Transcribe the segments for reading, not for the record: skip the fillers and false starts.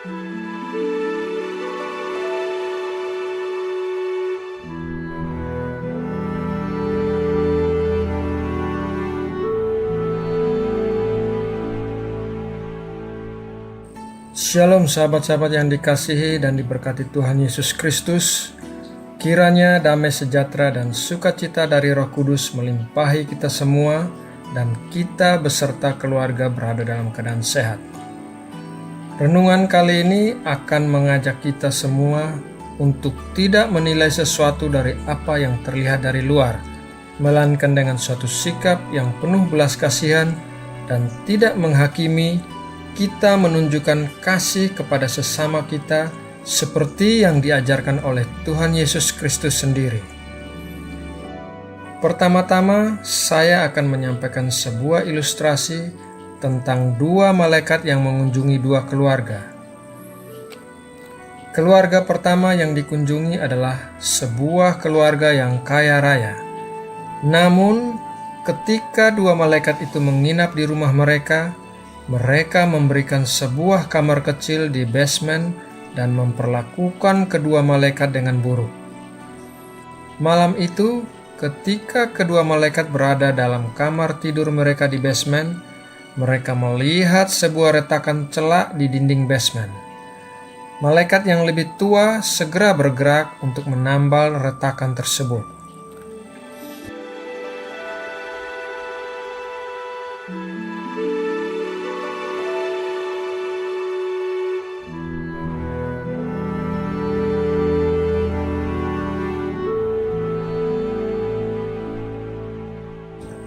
Shalom sahabat-sahabat yang dikasihi dan diberkati Tuhan Yesus Kristus. Kiranya damai sejahtera dan sukacita dari Roh Kudus melimpahi kita semua dan kita beserta keluarga berada dalam keadaan sehat. Renungan kali ini akan mengajak kita semua untuk tidak menilai sesuatu dari apa yang terlihat dari luar, melainkan dengan suatu sikap yang penuh belas kasihan dan tidak menghakimi. Kita menunjukkan kasih kepada sesama kita seperti yang diajarkan oleh Tuhan Yesus Kristus sendiri. Pertama-tama, saya akan menyampaikan sebuah ilustrasi tentang dua malaikat yang mengunjungi dua keluarga. Keluarga pertama yang dikunjungi adalah sebuah keluarga yang kaya raya. Namun, ketika dua malaikat itu menginap di rumah mereka memberikan sebuah kamar kecil di basement dan memperlakukan kedua malaikat dengan buruk. Malam itu, ketika kedua malaikat berada dalam kamar tidur mereka di basement, mereka melihat sebuah retakan celak di dinding basement. Malaikat yang lebih tua segera bergerak untuk menambal retakan tersebut.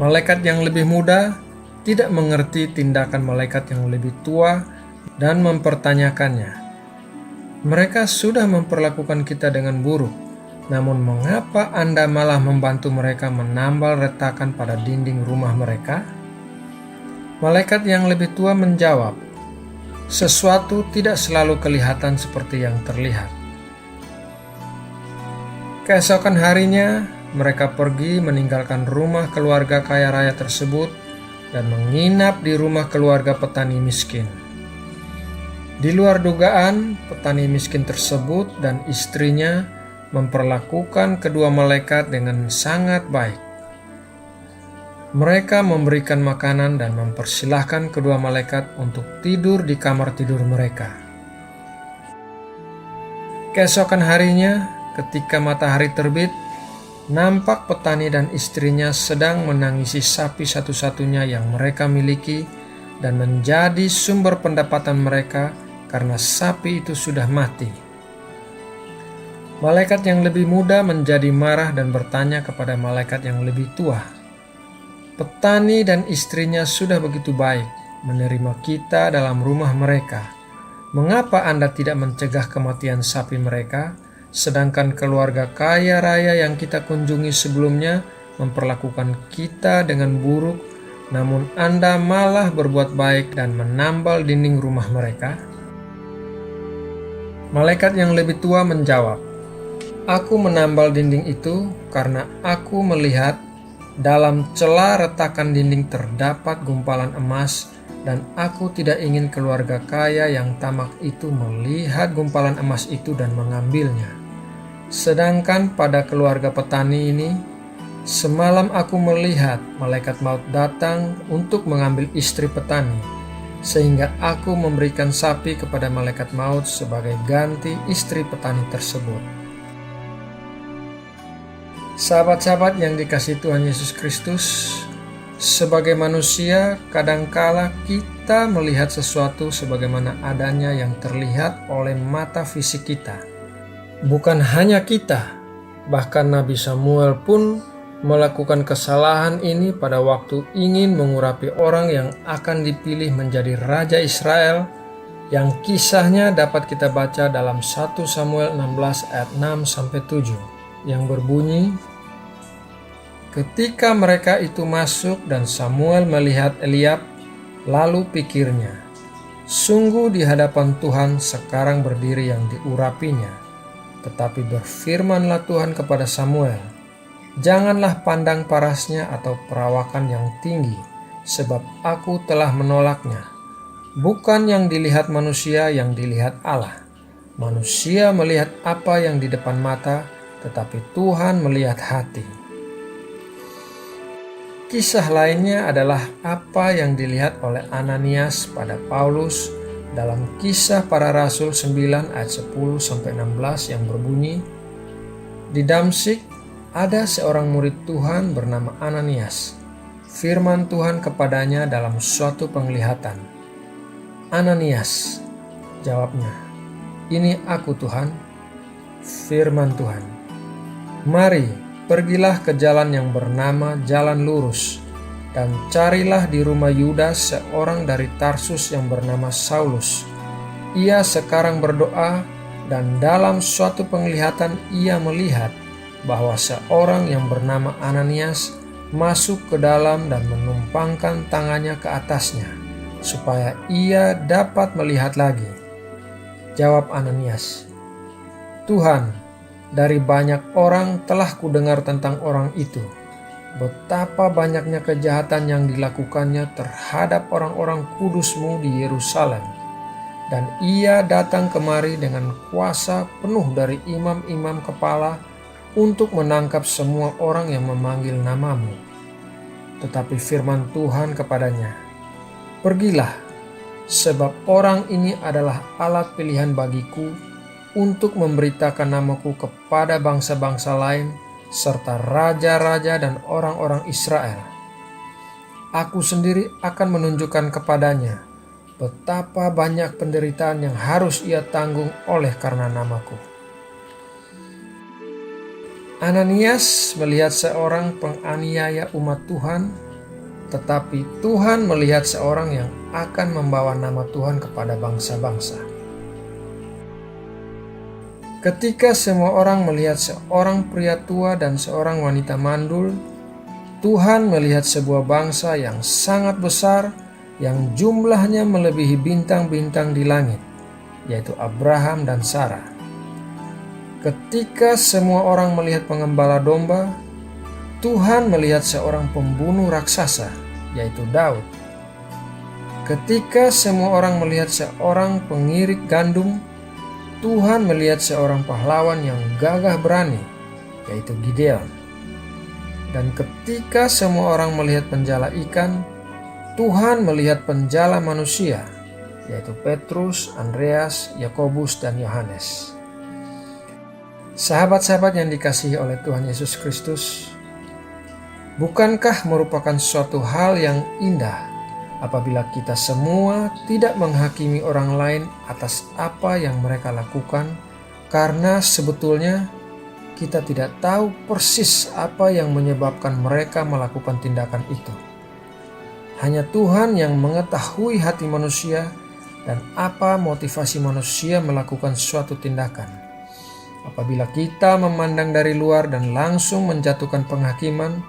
Malaikat yang lebih muda tidak mengerti tindakan malaikat yang lebih tua dan mempertanyakannya. Mereka sudah memperlakukan kita dengan buruk, namun mengapa Anda malah membantu mereka menambal retakan pada dinding rumah mereka? Malaikat yang lebih tua menjawab, sesuatu tidak selalu kelihatan seperti yang terlihat. Keesokan harinya, mereka pergi meninggalkan rumah keluarga kaya raya tersebut dan menginap di rumah keluarga petani miskin. Di luar dugaan, petani miskin tersebut dan istrinya memperlakukan kedua malaikat dengan sangat baik. Mereka memberikan makanan dan mempersilahkan kedua malaikat untuk tidur di kamar tidur mereka. Keesokan harinya, ketika matahari terbit, nampak petani dan istrinya sedang menangisi sapi satu-satunya yang mereka miliki dan menjadi sumber pendapatan mereka karena sapi itu sudah mati. Malaikat yang lebih muda menjadi marah dan bertanya kepada malaikat yang lebih tua, "Petani dan istrinya sudah begitu baik menerima kita dalam rumah mereka. Mengapa Anda tidak mencegah kematian sapi mereka? Sedangkan keluarga kaya raya yang kita kunjungi sebelumnya memperlakukan kita dengan buruk, namun Anda malah berbuat baik dan menambal dinding rumah mereka?" Malaikat yang lebih tua menjawab, "Aku menambal dinding itu karena aku melihat dalam celah retakan dinding terdapat gumpalan emas, dan aku tidak ingin keluarga kaya yang tamak itu melihat gumpalan emas itu dan mengambilnya. Sedangkan pada keluarga petani ini, semalam aku melihat malaikat maut datang untuk mengambil istri petani, sehingga aku memberikan sapi kepada malaikat maut sebagai ganti istri petani tersebut." Sahabat-sahabat yang dikasihi Tuhan Yesus Kristus, sebagai manusia kadangkala kita melihat sesuatu sebagaimana adanya yang terlihat oleh mata fisik kita. Bukan hanya kita, bahkan Nabi Samuel pun melakukan kesalahan ini pada waktu ingin mengurapi orang yang akan dipilih menjadi Raja Israel, yang kisahnya dapat kita baca dalam 1 Samuel 16 ayat 6-7, yang berbunyi, "Ketika mereka itu masuk dan Samuel melihat Eliab, lalu pikirnya, sungguh di hadapan Tuhan sekarang berdiri yang diurapinya. Tetapi berfirmanlah Tuhan kepada Samuel, janganlah pandang parasnya atau perawakan yang tinggi, sebab aku telah menolaknya. Bukan yang dilihat manusia yang dilihat Allah. Manusia melihat apa yang di depan mata, tetapi Tuhan melihat hati. Kisah lainnya adalah apa yang dilihat oleh Ananias pada Paulus dalam Kisah Para Rasul 9 ayat 10-16 yang berbunyi, "Di Damsyik ada seorang murid Tuhan bernama Ananias. Firman Tuhan kepadanya dalam suatu penglihatan. 'Ananias,' jawabnya. 'Ini aku, Tuhan.' Firman Tuhan, 'Mari, pergilah ke jalan yang bernama Jalan Lurus, dan carilah di rumah Yudas seorang dari Tarsus yang bernama Saulus. Ia sekarang berdoa, dan dalam suatu penglihatan ia melihat bahwa seorang yang bernama Ananias masuk ke dalam dan menumpangkan tangannya ke atasnya, supaya ia dapat melihat lagi.' Jawab Ananias, 'Tuhan, dari banyak orang telah kudengar tentang orang itu, betapa banyaknya kejahatan yang dilakukannya terhadap orang-orang kudus-Mu di Yerusalem. Dan ia datang kemari dengan kuasa penuh dari imam-imam kepala untuk menangkap semua orang yang memanggil nama-Mu.' Tetapi firman Tuhan kepadanya, 'Pergilah, sebab orang ini adalah alat pilihan bagiku untuk memberitakan namaku kepada bangsa-bangsa lain serta raja-raja dan orang-orang Israel. Aku sendiri akan menunjukkan kepadanya betapa banyak penderitaan yang harus ia tanggung oleh karena namaku.' Ananias melihat seorang penganiaya umat Tuhan, tetapi Tuhan melihat seorang yang akan membawa nama Tuhan kepada bangsa-bangsa. Ketika semua orang melihat seorang pria tua dan seorang wanita mandul, Tuhan melihat sebuah bangsa yang sangat besar yang jumlahnya melebihi bintang-bintang di langit, yaitu Abraham dan Sarah. Ketika semua orang melihat pengembala domba, Tuhan melihat seorang pembunuh raksasa, yaitu Daud. Ketika semua orang melihat seorang pengirik gandum, Tuhan melihat seorang pahlawan yang gagah berani, yaitu Gideon. Dan ketika semua orang melihat penjala ikan, Tuhan melihat penjala manusia, yaitu Petrus, Andreas, Yakobus, dan Yohanes. Sahabat-sahabat yang dikasihi oleh Tuhan Yesus Kristus, bukankah merupakan suatu hal yang indah apabila kita semua tidak menghakimi orang lain atas apa yang mereka lakukan, karena sebetulnya kita tidak tahu persis apa yang menyebabkan mereka melakukan tindakan itu. Hanya Tuhan yang mengetahui hati manusia dan apa motivasi manusia melakukan suatu tindakan. Apabila kita memandang dari luar dan langsung menjatuhkan penghakiman,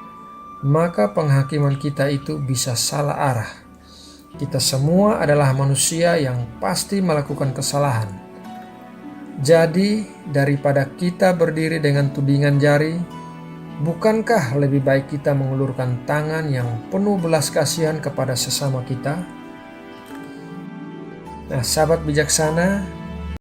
maka penghakiman kita itu bisa salah arah. Kita semua adalah manusia yang pasti melakukan kesalahan. Jadi, daripada kita berdiri dengan tudingan jari, bukankah lebih baik kita mengulurkan tangan yang penuh belas kasihan kepada sesama kita? Nah, sahabat bijaksana,